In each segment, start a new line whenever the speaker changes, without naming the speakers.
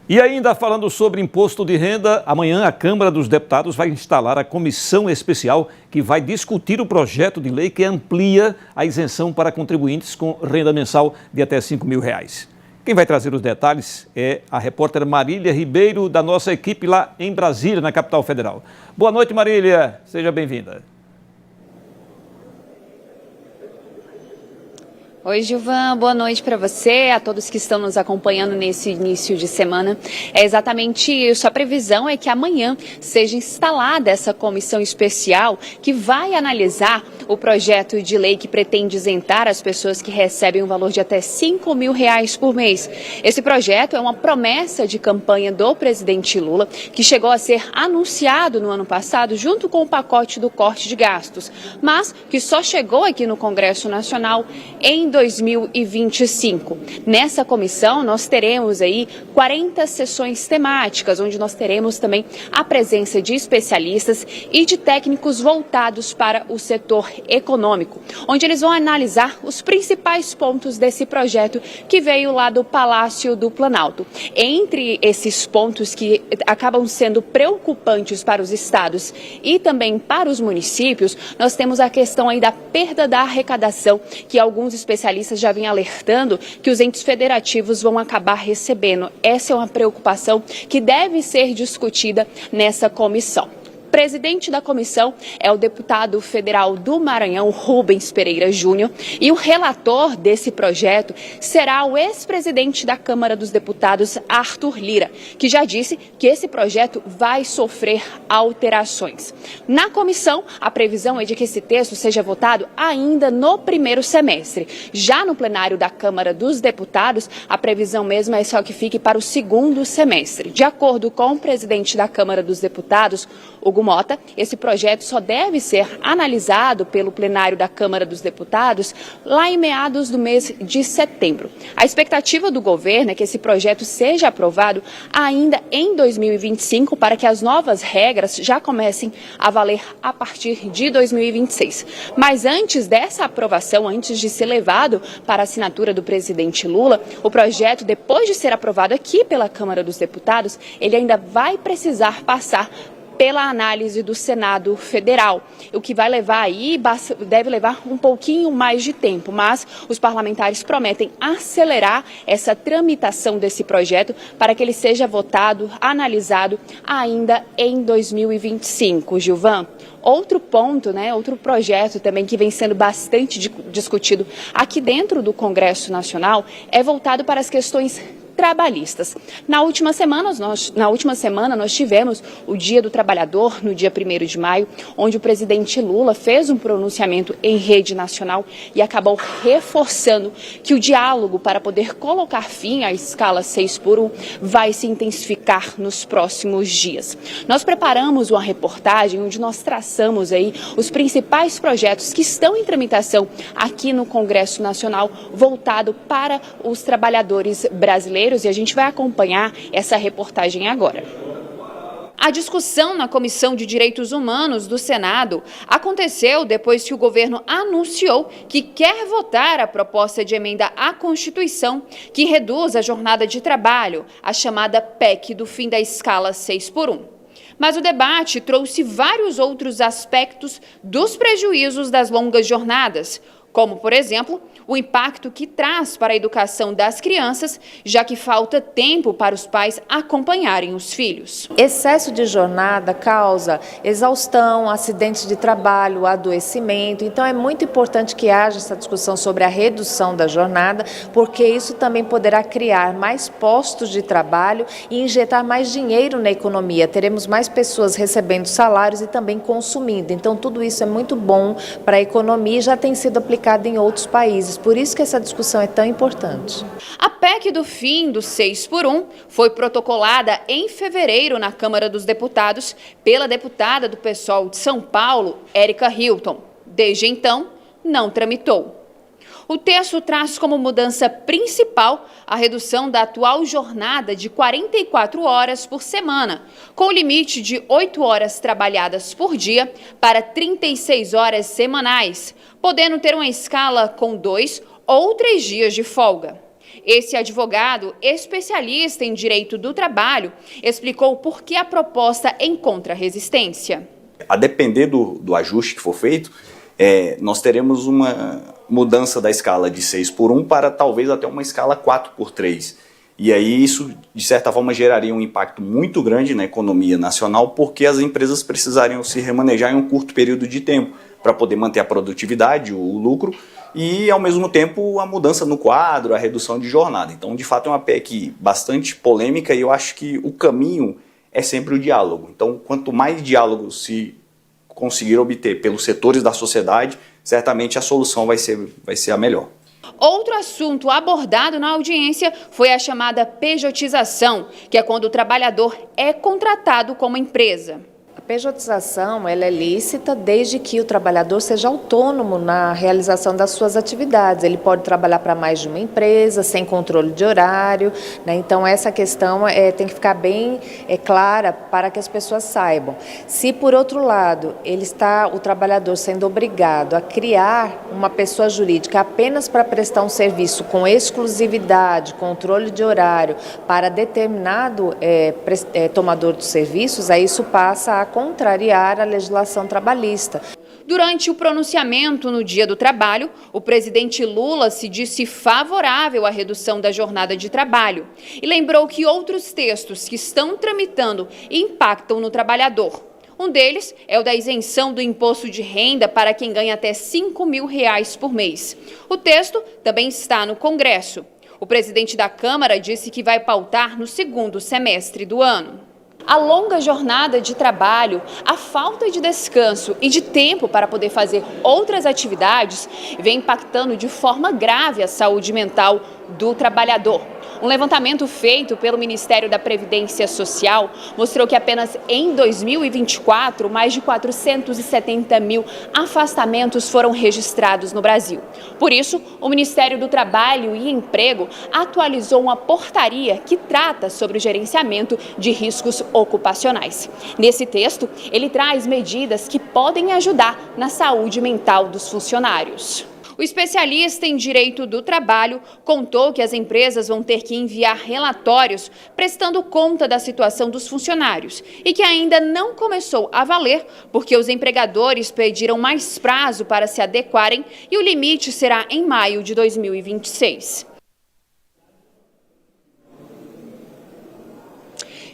E ainda falando sobre imposto de renda, amanhã a Câmara dos Deputados vai instalar a comissão especial que vai discutir o projeto de lei que amplia a isenção para contribuintes com renda mensal de até R$5.000. Quem vai trazer os detalhes é a repórter Marília Ribeiro, da nossa equipe lá em Brasília, na capital federal. Boa noite, Marília. Seja bem-vinda.
Oi, Gilvan, boa noite para você, a todos que estão nos acompanhando nesse início de semana. É exatamente isso, a previsão é que amanhã seja instalada essa comissão especial que vai analisar o projeto de lei que pretende isentar as pessoas que recebem um valor de até R$5.000 por mês. Esse projeto é uma promessa de campanha do presidente Lula, que chegou a ser anunciado no ano passado junto com o pacote do corte de gastos, mas que só chegou aqui no Congresso Nacional em 2025. Nessa comissão, nós teremos aí 40 sessões temáticas, onde nós teremos também a presença de especialistas e de técnicos voltados para o setor econômico, onde eles vão analisar os principais pontos desse projeto que veio lá do Palácio do Planalto. Entre esses pontos que acabam sendo preocupantes para os estados e também para os municípios, nós temos a questão aí da perda da arrecadação, que alguns especialistas já vêm alertando que os entes federativos vão acabar recebendo. Essa é uma preocupação que deve ser discutida nessa comissão. O presidente da comissão é o deputado federal do Maranhão, Rubens Pereira Júnior, e o relator desse projeto será o ex-presidente da Câmara dos Deputados, Arthur Lira, que já disse que esse projeto vai sofrer alterações. Na comissão, a previsão é de que esse texto seja votado ainda no primeiro semestre. Já no plenário da Câmara dos Deputados, a previsão mesmo é só que fique para o segundo semestre. De acordo com o presidente da Câmara dos Deputados, Hugo Mota, esse projeto só deve ser analisado pelo plenário da Câmara dos Deputados lá em meados do mês de setembro. A expectativa do governo é que esse projeto seja aprovado ainda em 2025 para que as novas regras já comecem a valer a partir de 2026. Mas antes dessa aprovação, antes de ser levado para a assinatura do presidente Lula, o projeto, depois de ser aprovado aqui pela Câmara dos Deputados, ele ainda vai precisar passar pela análise do Senado Federal, o que vai levar aí, deve levar um pouquinho mais de tempo, mas os parlamentares prometem acelerar essa tramitação desse projeto para que ele seja votado, analisado ainda em 2025, Gilvan. Outro ponto, outro projeto também que vem sendo bastante discutido aqui dentro do Congresso Nacional é voltado para as questões trabalhistas. Na última semana nós tivemos o Dia do Trabalhador, no dia 1º de maio, onde o presidente Lula fez um pronunciamento em rede nacional e acabou reforçando que o diálogo para poder colocar fim à escala 6x1 vai se intensificar nos próximos dias. Nós preparamos uma reportagem onde nós traçamos aí os principais projetos que estão em tramitação aqui no Congresso Nacional, voltado para os trabalhadores brasileiros, e a gente vai acompanhar essa reportagem agora. A discussão na Comissão de Direitos Humanos do Senado aconteceu depois que o governo anunciou que quer votar a proposta de emenda à Constituição que reduz a jornada de trabalho, a chamada PEC do fim da escala 6x1. Mas o debate trouxe vários outros aspectos dos prejuízos das longas jornadas, como, por exemplo, o impacto que traz para a educação das crianças, já que falta tempo para os pais acompanharem os filhos.
Excesso de jornada causa exaustão, acidentes de trabalho, adoecimento. Então é muito importante que haja essa discussão sobre a redução da jornada, porque isso também poderá criar mais postos de trabalho e injetar mais dinheiro na economia. Teremos mais pessoas recebendo salários e também consumindo. Então tudo isso é muito bom para a economia e já tem sido aplicado em outros países. Por isso que essa discussão é tão importante.
A PEC do fim do 6x1 foi protocolada em fevereiro na Câmara dos Deputados pela deputada do PSOL de São Paulo, Érica Hilton. Desde então, não tramitou. O texto traz como mudança principal a redução da atual jornada de 44 horas por semana, com o limite de 8 horas trabalhadas por dia para 36 horas semanais, podendo ter uma escala com 2 ou 3 dias de folga. Esse advogado, especialista em direito do trabalho, explicou por que a proposta encontra resistência.
A depender do ajuste que for feito, nós teremos uma mudança da escala de 6:1 para talvez até uma escala 4:3. E aí isso, de certa forma, geraria um impacto muito grande na economia nacional, porque as empresas precisariam se remanejar em um curto período de tempo para poder manter a produtividade, o lucro, e, ao mesmo tempo, a mudança no quadro, a redução de jornada. Então, de fato, é uma PEC bastante polêmica e eu acho que o caminho é sempre o diálogo. Então, quanto mais diálogo se conseguir obter pelos setores da sociedade, certamente a solução vai ser a melhor.
Outro assunto abordado na audiência foi a chamada pejotização, que é quando o trabalhador é contratado como empresa.
A pejotização ela é lícita desde que o trabalhador seja autônomo na realização das suas atividades. Ele pode trabalhar para mais de uma empresa, sem controle de horário, né? Então essa questão tem que ficar bem clara para que as pessoas saibam. Se por outro lado o trabalhador sendo obrigado a criar uma pessoa jurídica apenas para prestar um serviço com exclusividade, controle de horário para determinado tomador de serviços, aí isso passa a contrariar a legislação trabalhista.
Durante o pronunciamento no Dia do Trabalho, o presidente Lula se disse favorável à redução da jornada de trabalho e lembrou que outros textos que estão tramitando impactam no trabalhador. Um deles é o da isenção do imposto de renda para quem ganha até R$5.000 por mês. O texto também está no Congresso. O presidente da Câmara disse que vai pautar no segundo semestre do ano. A longa jornada de trabalho, a falta de descanso e de tempo para poder fazer outras atividades vem impactando de forma grave a saúde mental do trabalhador. Um levantamento feito pelo Ministério da Previdência Social mostrou que apenas em 2024, mais de 470 mil afastamentos foram registrados no Brasil. Por isso, o Ministério do Trabalho e Emprego atualizou uma portaria que trata sobre o gerenciamento de riscos ocupacionais. Nesse texto, ele traz medidas que podem ajudar na saúde mental dos funcionários. O especialista em direito do trabalho contou que as empresas vão ter que enviar relatórios prestando conta da situação dos funcionários e que ainda não começou a valer porque os empregadores pediram mais prazo para se adequarem e o limite será em maio de 2026.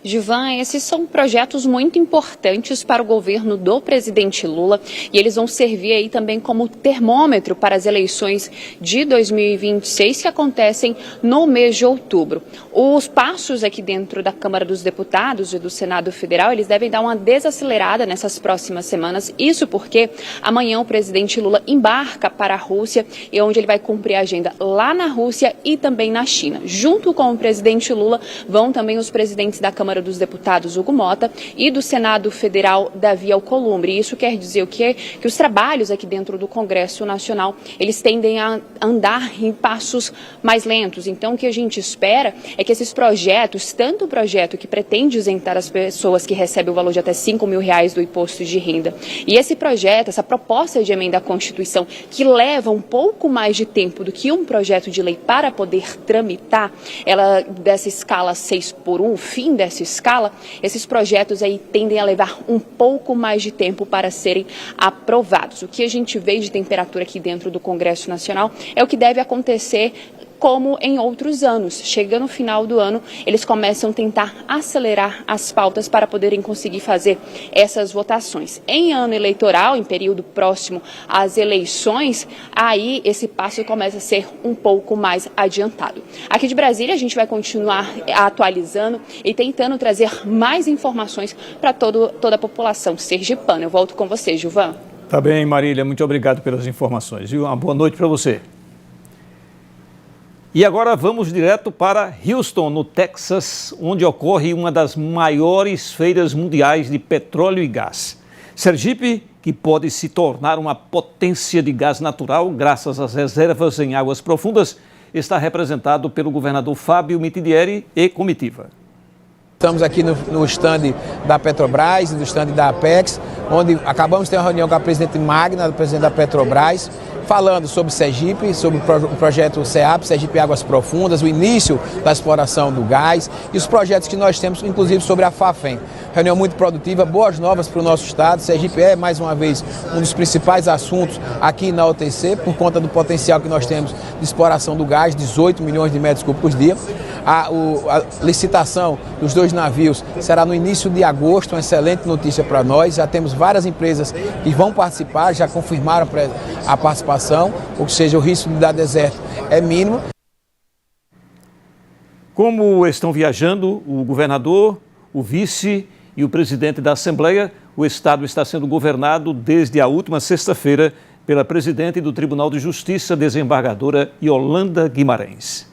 Gilvan, esses são projetos muito importantes para o governo do presidente Lula e eles vão servir aí também como termômetro para as eleições de 2026 que acontecem no mês de outubro. Os passos aqui dentro da Câmara dos Deputados e do Senado Federal, eles devem dar uma desacelerada nessas próximas semanas, isso porque amanhã o presidente Lula embarca para a Rússia e onde ele vai cumprir a agenda lá na Rússia e também na China. Junto com o presidente Lula vão também os presidentes da Câmara dos Deputados, Hugo Mota, e do Senado Federal, Davi Alcolumbre. Isso quer dizer o quê? Que os trabalhos aqui dentro do Congresso Nacional, eles tendem a andar em passos mais lentos. Então, o que a gente espera é que esses projetos, tanto o projeto que pretende isentar as pessoas que recebem o valor de até R$5.000 do imposto de renda, e esse projeto, essa proposta de emenda à Constituição, que leva um pouco mais de tempo do que um projeto de lei para poder tramitar, ela dessa escala 6:1, fim dessa escala, esses projetos aí tendem a levar um pouco mais de tempo para serem aprovados. O que a gente vê de temperatura aqui dentro do Congresso Nacional é o que deve acontecer como em outros anos. Chegando no final do ano, eles começam a tentar acelerar as pautas para poderem conseguir fazer essas votações. Em ano eleitoral, em período próximo às eleições, aí esse passo começa a ser um pouco mais adiantado. Aqui de Brasília, a gente vai continuar atualizando e tentando trazer mais informações para toda a população sergipana. Eu volto com você, Gilvan.
Tá bem, Marília. Muito obrigado pelas informações. E uma boa noite para você. E agora vamos direto para Houston, no Texas, onde ocorre uma das maiores feiras mundiais de petróleo e gás. Sergipe, que pode se tornar uma potência de gás natural graças às reservas em águas profundas, está representado pelo governador Fábio Mitidieri e comitiva.
Estamos aqui no stand da Petrobras e do stand da Apex, onde acabamos de ter uma reunião com a presidente Magna, do presidente da Petrobras, falando sobre Sergipe, sobre o projeto CEAP, Sergipe Águas Profundas, o início da exploração do gás e os projetos que nós temos, inclusive sobre a Fafem. Reunião muito produtiva, boas novas para o nosso estado. Sergipe é, mais uma vez, um dos principais assuntos aqui na OTC, por conta do potencial que nós temos de exploração do gás, 18 milhões de metros cúbicos por dia. A licitação dos 2 navios será no início de agosto, uma excelente notícia para nós. Já temos várias empresas que vão participar, já confirmaram a participação, ou seja, o risco de dar deserto é mínimo.
Como estão viajando o governador, o vice e o presidente da Assembleia, o estado está sendo governado desde a última sexta-feira pela presidente do Tribunal de Justiça, desembargadora Yolanda Guimarães.